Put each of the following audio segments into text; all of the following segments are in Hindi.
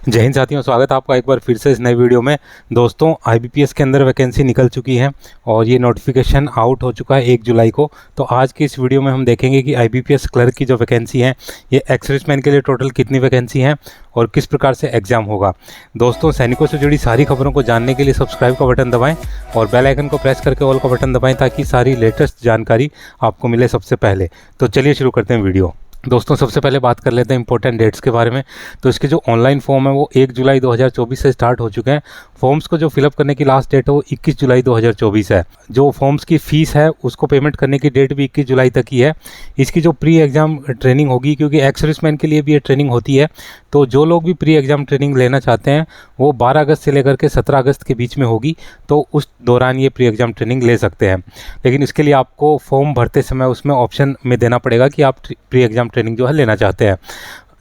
जय हिंद साथियों, स्वागत है आपका एक बार फिर से इस नए वीडियो में। दोस्तों, आईबीपीएस के अंदर वैकेंसी निकल चुकी है और ये नोटिफिकेशन आउट हो चुका है 1 जुलाई को। तो आज की इस वीडियो में हम देखेंगे कि आईबीपीएस क्लर्क की जो वैकेंसी है, ये एक्स-सर्विसमैन के लिए टोटल कितनी वैकेंसी है और किस प्रकार से एग्जाम होगा। दोस्तों, सैनिकों से जुड़ी सारी खबरों को जानने के लिए सब्सक्राइब का बटन दबाएं और बेल आइकन को प्रेस करके ऑल का बटन दबाएं ताकि सारी लेटेस्ट जानकारी आपको मिले सबसे पहले। तो चलिए शुरू करते हैं वीडियो। दोस्तों, सबसे पहले बात कर लेते हैं इंपॉर्टेंट डेट्स के बारे में। तो इसके जो ऑनलाइन फॉर्म है वो 1 जुलाई 2024 से स्टार्ट हो चुके हैं। फॉर्म्स को जो फिलअप करने की लास्ट डेट है वो 21 जुलाई 2024 है। जो फॉर्म्स की फ़ीस है उसको पेमेंट करने की डेट भी 21 जुलाई तक ही है। इसकी जो प्री एग्ज़ाम ट्रेनिंग होगी, क्योंकि एक्स सर्विसमैन के लिए भी ये ट्रेनिंग होती है, तो जो लोग भी प्री एग्ज़ाम ट्रेनिंग लेना चाहते हैं वो 12 अगस्त से लेकर के 17 अगस्त के बीच में होगी। तो उस दौरान ये प्री एग्ज़ाम ट्रेनिंग ले सकते हैं। लेकिन इसके लिए आपको फॉर्म भरते समय उसमें ऑप्शन में देना पड़ेगा कि आप प्री एग्ज़ाम ट्रेनिंग जो है लेना चाहते हैं।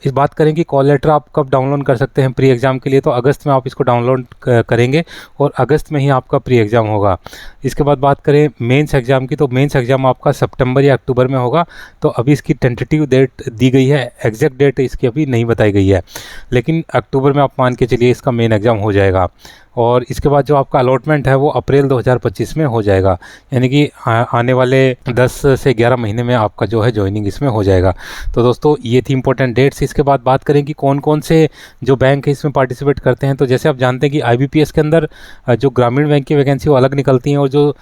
इस बात करें कि कॉल लेटर आप कब डाउनलोड कर सकते हैं प्री एग्ज़ाम के लिए, तो अगस्त में आप इसको डाउनलोड करेंगे और अगस्त में ही आपका प्री एग्ज़ाम होगा। इसके बाद बात करें मेंस एग्ज़ाम की, तो मेंस एग्ज़ाम आपका सितंबर या अक्टूबर में होगा। तो अभी इसकी टेंटेटिव डेट दी गई है, एग्जैक्ट डेट इसकी अभी नहीं बताई गई है, लेकिन अक्टूबर में आप मान के चलिए इसका मेन एग्ज़ाम हो जाएगा। और इसके बाद जो आपका अलॉटमेंट है वो अप्रैल 2025 में हो जाएगा, यानी कि आने वाले 10 से 11 महीने में आपका जो है ज्वाइनिंग इसमें हो जाएगा। तो दोस्तों, ये थी इंपॉर्टेंट डेट्स। इसके बाद बात करें कि कौन कौन से जो बैंक है इसमें पार्टिसिपेट करते हैं। तो जैसे आप जानते हैं कि आईबीपीएस के अंदर जो ग्रामीण बैंक की वैकेंसी वो अलग निकलती हैं और जो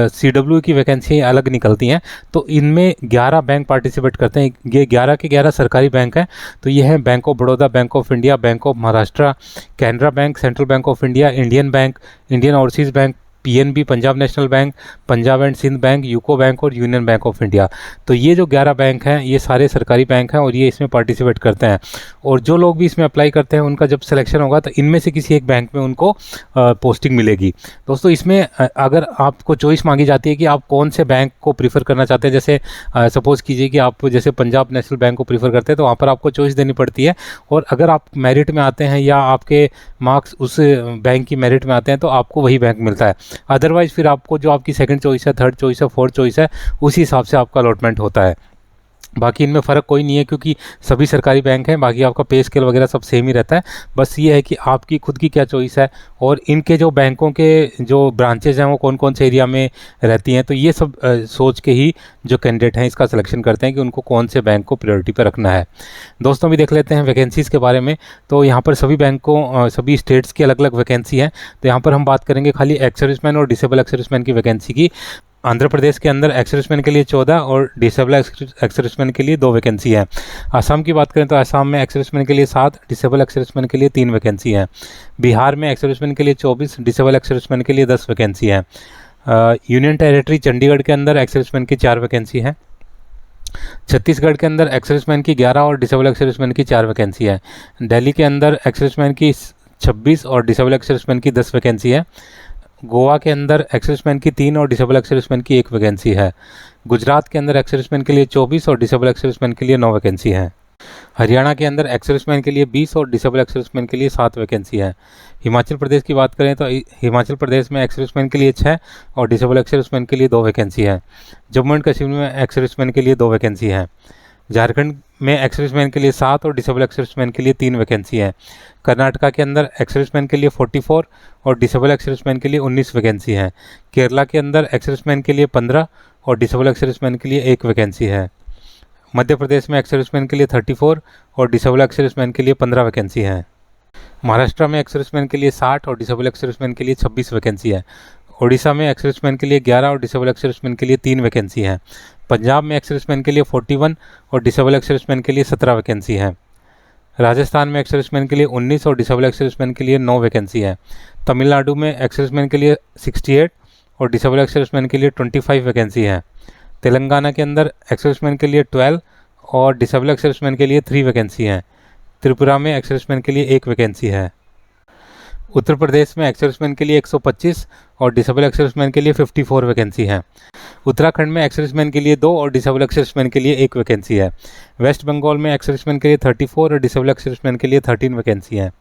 सीडब्ल्यू की वैकेंसी अलग निकलती हैं। तो इनमें 11 बैंक पार्टिसिपेट करते हैं। ये 11 के 11 सरकारी बैंक हैं। तो ये है Bank of Baroda, Bank of India, Bank of Maharashtra, Canara Bank, Central Bank of India, Indian Bank, Indian Overseas Bank, PNB, Punjab National Bank, Punjab and Sindh Bank, UCO Bank और यूनियन बैंक ऑफ इंडिया। तो ये जो 11 बैंक हैं ये सारे सरकारी बैंक हैं और ये इसमें पार्टिसिपेट करते हैं। और जो लोग भी इसमें अप्लाई करते हैं उनका जब सिलेक्शन होगा तो इनमें से किसी एक बैंक में उनको पोस्टिंग मिलेगी। दोस्तों, इसमें अगर आपको चॉइस मांगी जाती है कि आप कौन से बैंक को प्रीफर करना चाहते हैं, जैसे सपोज़ कीजिए कि आप जैसे पंजाब नेशनल बैंक को प्रीफर करते हैं, तो वहाँ पर आपको चॉइस देनी पड़ती है। और अगर आप मेरिट में आते हैं या आपके मार्क्स उस बैंक की मेरिट में आते हैं तो आपको वही बैंक मिलता है। अदरवाइज़ फिर आपको जो आपकी सेकंड चॉइस है, थर्ड चॉइस है, फोर्थ चॉइस है, उसी हिसाब से आपका अलॉटमेंट होता है। बाकी इनमें फ़र्क कोई नहीं है क्योंकि सभी सरकारी बैंक हैं। बाकी आपका पे स्केल वगैरह सब सेम ही रहता है। बस ये है कि आपकी खुद की क्या चॉइस है और इनके जो बैंकों के जो ब्रांचेज हैं वो कौन कौन से एरिया में रहती हैं। तो ये सब सोच के ही जो कैंडिडेट हैं इसका सिलेक्शन करते हैं कि उनको कौन से बैंक को प्रायोरिटी पर रखना है। दोस्तों, भी देख लेते हैं वैकेंसीज़ के बारे में। तो यहाँ पर सभी बैंकों सभी स्टेट्स की अलग अलग वैकेंसी हैं। तो यहाँ पर हम बात करेंगे खाली एक्स सर्विसमैन और डिसेबल एक्स सर्विसमैन की वैकेंसी की। आंध्र प्रदेश के अंदर एक्स सर्विसमैन के लिए 14 और डिसेबल एक्स सर्विसमैन के लिए 2 वैकेंसी है। आसाम की बात करें तो आसाम में एक्स सर्विसमैन के लिए 7, डिसेबल एक्स सर्विसमैन के लिए 3 वैकेंसी है। बिहार में एक्स सर्विसमैन के लिए 24, डिसेबल एक्स सर्विसमैन के लिए 10 वैकेंसी है। यूनियन टेरिटरी चंडीगढ़ के अंदर एक्स सर्विसमैन की 4 वैकेंसी है। छत्तीसगढ़ के अंदर एक्स सर्विसमैन की 11 और डिसेबल एक्स सर्विसमैन की 4 वैकेंसी है। दिल्ली के अंदर एक्स सर्विसमैन की 26 और डिसेबल एक्स सर्विसमैन की 10 वैकेंसी है। गोवा के अंदर एक्स सर्विसमैन की 3 और डिसेबल एक्स सर्विसमैन की 1 वैकेंसी है। गुजरात के अंदर एक्स सर्विसमैन के लिए 24 और डिसेबल एक्स सर्विसमैन के लिए 9 वैकेंसी है। हरियाणा के अंदर एक्स सर्विसमैन के लिए 20 और डिसेबल एक्स सर्विसमैन के लिए 7 वैकेंसी है। हिमाचल प्रदेश की बात करें तो हिमाचल प्रदेश में एक्स सर्विसमैन के लिए 6 और डिसेबल एक्स सर्विसमैन के लिए 2 वैकेंसी है। जम्मू एंड कश्मीर में एक्स सर्विसमैन के लिए 2 वैकेंसी है। झारखंड में एक्स सर्विसमैन के लिए 7 और डिसेबल एक्स सर्विसमैन के लिए 3 वैकेंसी है। कर्नाटका के अंदर एक्स सर्विसमैन के लिए 44 और डिसेबल एक्स सर्विसमैन के लिए 19 वैकेंसी है। केरला के अंदर एक्स सर्विसमैन के लिए 15 और डिसेबल एक्स सर्विसमैन के लिए 1 वैकेंसी है। मध्य प्रदेश में एक्स सर्विसमैन के लिए 34 और डिसेबल एक्स सर्विसमैन के लिए 15 वैकेंसी है। महाराष्ट्र में एक्स सर्विसमैन के लिए 60 और डिसेबल एक्स सर्विसमैन के लिए 26 वैकेंसी है। ओडिशा में एक्स सर्विसमैन के लिए 11 और डिसेबल एक्स सर्विसमैन के लिए 3 वैकेंसी है। पंजाब में एक्स सर्विसमैन के लिए 41 और डिसेबल एक्स सर्विसमैन के लिए 17 वैकेंसी है। राजस्थान में एक्स सर्विसमैन के लिए 19 और डिसेबल एक्स सर्विसमैन के लिए 9 वैकेंसी है। तमिलनाडु में एक्स सर्विसमैन के लिए 68 और डिसेबल एक्स सर्विसमैन के लिए 25 वैकेंसी है। तेलंगाना के अंदर एक्स सर्विसमैन के लिए 12 और डिसेबल एक्स सर्विसमैन के लिए 3 वैकेंसी है। त्रिपुरा में एक्स सर्विसमैन के लिए 1 वैकेंसी है। उत्तर प्रदेश में एक्स सर्विसमैन के लिए 125 और डिसेबल एक्स सर्विसमैन के लिए 54 वैकेंसी है। उत्तराखंड में एक्स सर्विसमैन के लिए 2 और डिसेबल एक्स सर्विसमैन के लिए 1 वैकेंसी है। वेस्ट बंगाल में एक्स सर्विसमैन के लिए 34 और डिसेबल एक्स सर्विसमैन के लिए 13 वैकेंसी है।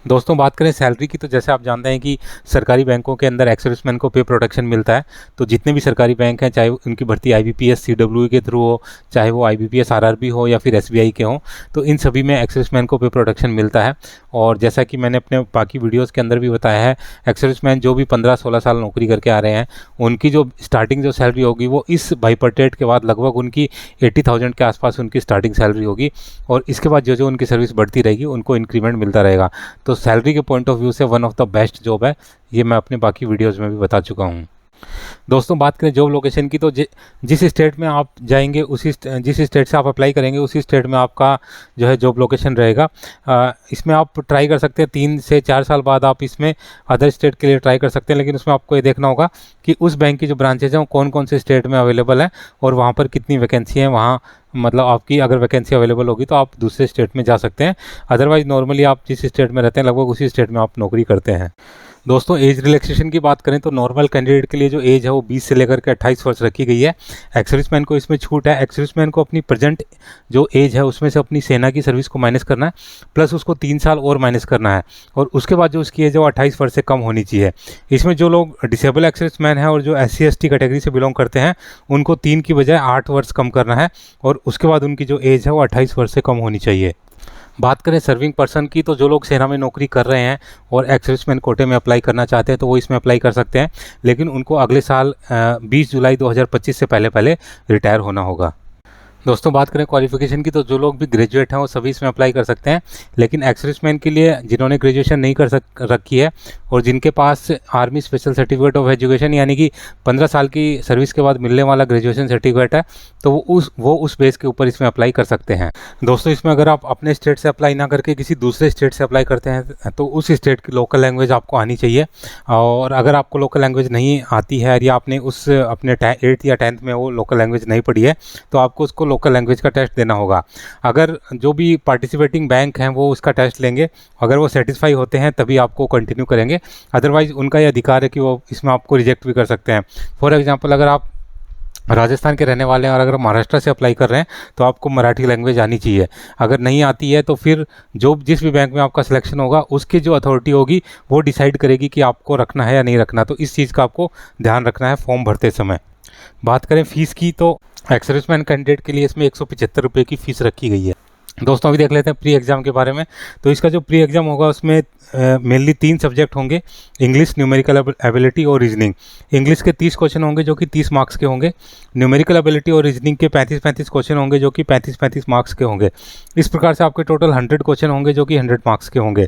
दोस्तों बात करें सैलरी की, तो जैसे आप जानते हैं कि सरकारी बैंकों के अंदर एक्स सर्विसमैन को पे प्रोटेक्शन मिलता है। तो जितने भी सरकारी बैंक हैं, चाहे उनकी भर्ती IBPS CWE के थ्रू हो, चाहे वो IBPS RRB हो या फिर SBI के हों, तो इन सभी में एक्स सर्विसमैन को पे प्रोटेक्शन मिलता है। और जैसा कि मैंने अपने बाकी वीडियोज़ के अंदर भी बताया है, एक्स सर्विसमैन जो भी 15-16 साल नौकरी करके आ रहे हैं, उनकी जो स्टार्टिंग जो सैलरी होगी वो इस बाइपर्टेट के बाद लगभग उनकी 80,000 के आसपास उनकी स्टार्टिंग सैलरी होगी। और इसके बाद जो जो उनकी सर्विस बढ़ती रहेगी उनको इंक्रीमेंट मिलता रहेगा। तो सैलरी के पॉइंट ऑफ व्यू से one of the best job है, ये मैं अपने बाकी वीडियोज़ में भी बता चुका हूँ। दोस्तों बात करें जॉब लोकेशन की, तो जिस स्टेट में आप जाएंगे जिस स्टेट से आप अप्लाई करेंगे उसी स्टेट में आपका जो है जॉब लोकेशन रहेगा। इसमें आप ट्राई कर सकते हैं 3 से 4 साल बाद आप इसमें अदर स्टेट के लिए ट्राई कर सकते हैं, लेकिन उसमें आपको ये देखना होगा कि उस बैंक की जो ब्रांचेज हैं वो कौन कौन से स्टेट में अवेलेबल है और वहाँ पर कितनी वैकेंसी है। वहाँ मतलब आपकी अगर वैकेंसी अवेलेबल होगी तो आप दूसरे स्टेट में जा सकते हैं, अदरवाइज नॉर्मली आप जिस स्टेट में रहते हैं लगभग उसी स्टेट में आप नौकरी करते हैं। दोस्तों एज रिलैक्सेशन की बात करें तो नॉर्मल कैंडिडेट के लिए जो एज है वो 20 से लेकर के 28 वर्ष रखी गई है। एक्स सर्विसमैन को इसमें छूट है। एक्स सर्विसमैन को अपनी प्रेजेंट जो एज है उसमें से अपनी सेना की सर्विस को माइनस करना है, प्लस उसको 3 साल और माइनस करना है, और उसके बाद जो उसकी एज है वो 28 वर्ष से कम होनी चाहिए। इसमें जो लोग डिसेबल एक्स सर्विसमैन हैं और जो SC ST कैटेगरी से बिलोंग करते हैं उनको 3 की बजाय 8 वर्ष कम करना है, और उसके बाद उनकी जो एज है वो 28 वर्ष से कम होनी चाहिए। बात करें सर्विंग पर्सन की, तो जो लोग सेना में नौकरी कर रहे हैं और एक्स सर्विसमैन कोटे में अप्लाई करना चाहते हैं तो वो इसमें अप्लाई कर सकते हैं, लेकिन उनको अगले साल 20 जुलाई 2025 से पहले रिटायर होना होगा। दोस्तों बात करें क्वालिफिकेशन की, तो जो लोग भी ग्रेजुएट हैं वो सभी इसमें अप्लाई कर सकते हैं, लेकिन एक्स सर्विसमैन के लिए जिन्होंने ग्रेजुएशन नहीं रखी है और जिनके पास army special certificate of education यानी कि 15 साल की सर्विस के बाद मिलने वाला ग्रेजुएशन सर्टिफिकेट है, तो वो उस बेस के ऊपर इसमें अप्लाई कर सकते हैं। दोस्तों इसमें अगर आप अपने स्टेट से अप्लाई ना करके किसी दूसरे स्टेट से अप्लाई करते हैं तो उस स्टेट की लोकल लैंग्वेज आपको आनी चाहिए, और अगर आपको लोकल लैंग्वेज नहीं आती है या आपने अपने 8th या 10th में वो लोकल लैंग्वेज नहीं पढ़ी है तो आपको उसको लोकल लैंग्वेज का टेस्ट देना होगा। अगर जो भी पार्टिसिपेटिंग बैंक हैं वो उसका टेस्ट लेंगे, अगर वो सेटिस्फाई होते हैं तभी आपको कंटिन्यू करेंगे, अदरवाइज उनका ये अधिकार है कि वो इसमें आपको रिजेक्ट भी कर सकते हैं। फॉर एग्जांपल अगर आप राजस्थान के रहने वाले हैं और अगर महाराष्ट्र से अप्लाई कर रहे हैं तो आपको मराठी लैंग्वेज आनी चाहिए। अगर नहीं आती है तो फिर जिस भी बैंक में आपका सिलेक्शन होगा उसकी जो अथॉरिटी होगी वो डिसाइड करेगी कि आपको रखना है या नहीं रखना, तो इस चीज़ का आपको ध्यान रखना है फॉर्म भरते समय। बात करें फ़ीस की, तो एक्स सर्विसमैन कैंडिडेट के लिए इसमें 175 रुपये की फ़ीस रखी गई है। दोस्तों अभी देख लेते हैं प्री एग्ज़ाम के बारे में। तो इसका जो प्री एग्ज़ाम होगा उसमें मेनली 3 सब्जेक्ट होंगे, इंग्लिश, न्यूमेरिकल एबिलिटी और रीजनिंग। इंग्लिश के 30 क्वेश्चन होंगे जो कि 30 मार्क्स के होंगे, न्यूमेरिकल एबिलिटी और रीजनिंग के 35-35 क्वेश्चन होंगे जो कि 35-35 मार्क्स के होंगे। इस प्रकार से आपके टोटल 100 क्वेश्चन होंगे जो कि 100 मार्क्स के होंगे।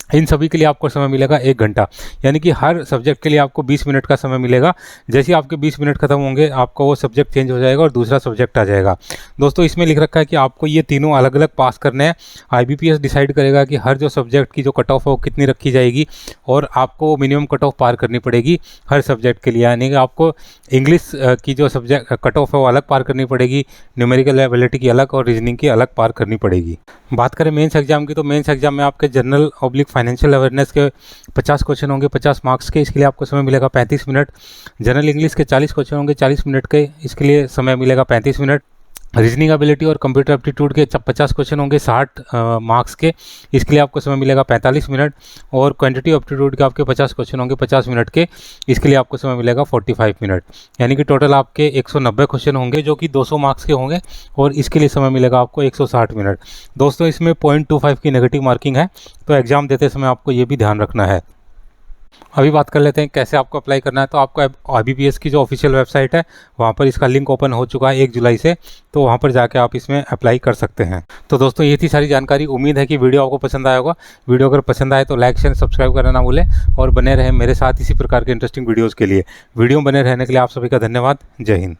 इन सभी के लिए आपको समय मिलेगा 1 घंटा, यानी कि हर सब्जेक्ट के लिए आपको 20 मिनट का समय मिलेगा। जैसे ही आपके 20 मिनट खत्म होंगे आपका वो सब्जेक्ट चेंज हो जाएगा और दूसरा सब्जेक्ट आ जाएगा। दोस्तों इसमें लिख रखा है कि आपको ये तीनों अलग अलग पास करने हैं। IBPS डिसाइड करेगा कि हर जो सब्जेक्ट की जो कट ऑफ है वो कितनी रखी जाएगी, और आपको मिनिमम कट ऑफ पार करनी पड़ेगी हर सब्जेक्ट के लिए, यानी कि आपको इंग्लिश की जो सब्जेक्ट कट ऑफ है वो अलग पार करनी पड़ेगी, न्यूमेरिकल एबिलिटी की अलग और रीजनिंग की अलग पार करनी पड़ेगी। बात करें मेंस एग्जाम की, तो मेंस एग्जाम में आपके जनरल ऑब्लिक फाइनेंशियल अवेयरनेस के 50 क्वेश्चन होंगे 50 मार्क्स के, इसके लिए आपको समय मिलेगा 35 मिनट। जनरल इंग्लिश के 40 क्वेश्चन होंगे 40 मिनट के, इसके लिए समय मिलेगा 35 मिनट। रीजनिंग एबिलिटी और कंप्यूटर एप्टीट्यूड के 50 क्वेश्चन होंगे 60 मार्क्स के, इसके लिए आपको समय मिलेगा 45 मिनट। और क्वांटिटी एप्टीट्यूड के आपके 50 क्वेश्चन होंगे 50 मिनट के, इसके लिए आपको समय मिलेगा 45 मिनट, यानी कि टोटल आपके 190 क्वेश्चन होंगे जो कि 200 मार्क्स के होंगे, और इसके लिए समय मिलेगा आपको 160 मिनट। दोस्तों इसमें 0.25 की नेगेटिव मार्किंग है, तो एग्ज़ाम देते समय आपको ये भी ध्यान रखना है। अभी बात कर लेते हैं कैसे आपको अप्लाई करना है। तो आपको IBPS की जो ऑफिशियल वेबसाइट है वहाँ पर इसका लिंक ओपन हो चुका है 1 जुलाई से, तो वहाँ पर जाके आप इसमें अप्लाई कर सकते हैं। तो दोस्तों ये थी सारी जानकारी। उम्मीद है कि वीडियो आपको पसंद आया होगा। वीडियो अगर पसंद आए तो लाइक शेयर सब्सक्राइब करना ना भूलें, और बने रहें मेरे साथ इसी प्रकार के इंटरेस्टिंग वीडियोज़ के लिए। वीडियो बने रहने के लिए आप सभी का धन्यवाद। जय हिंद।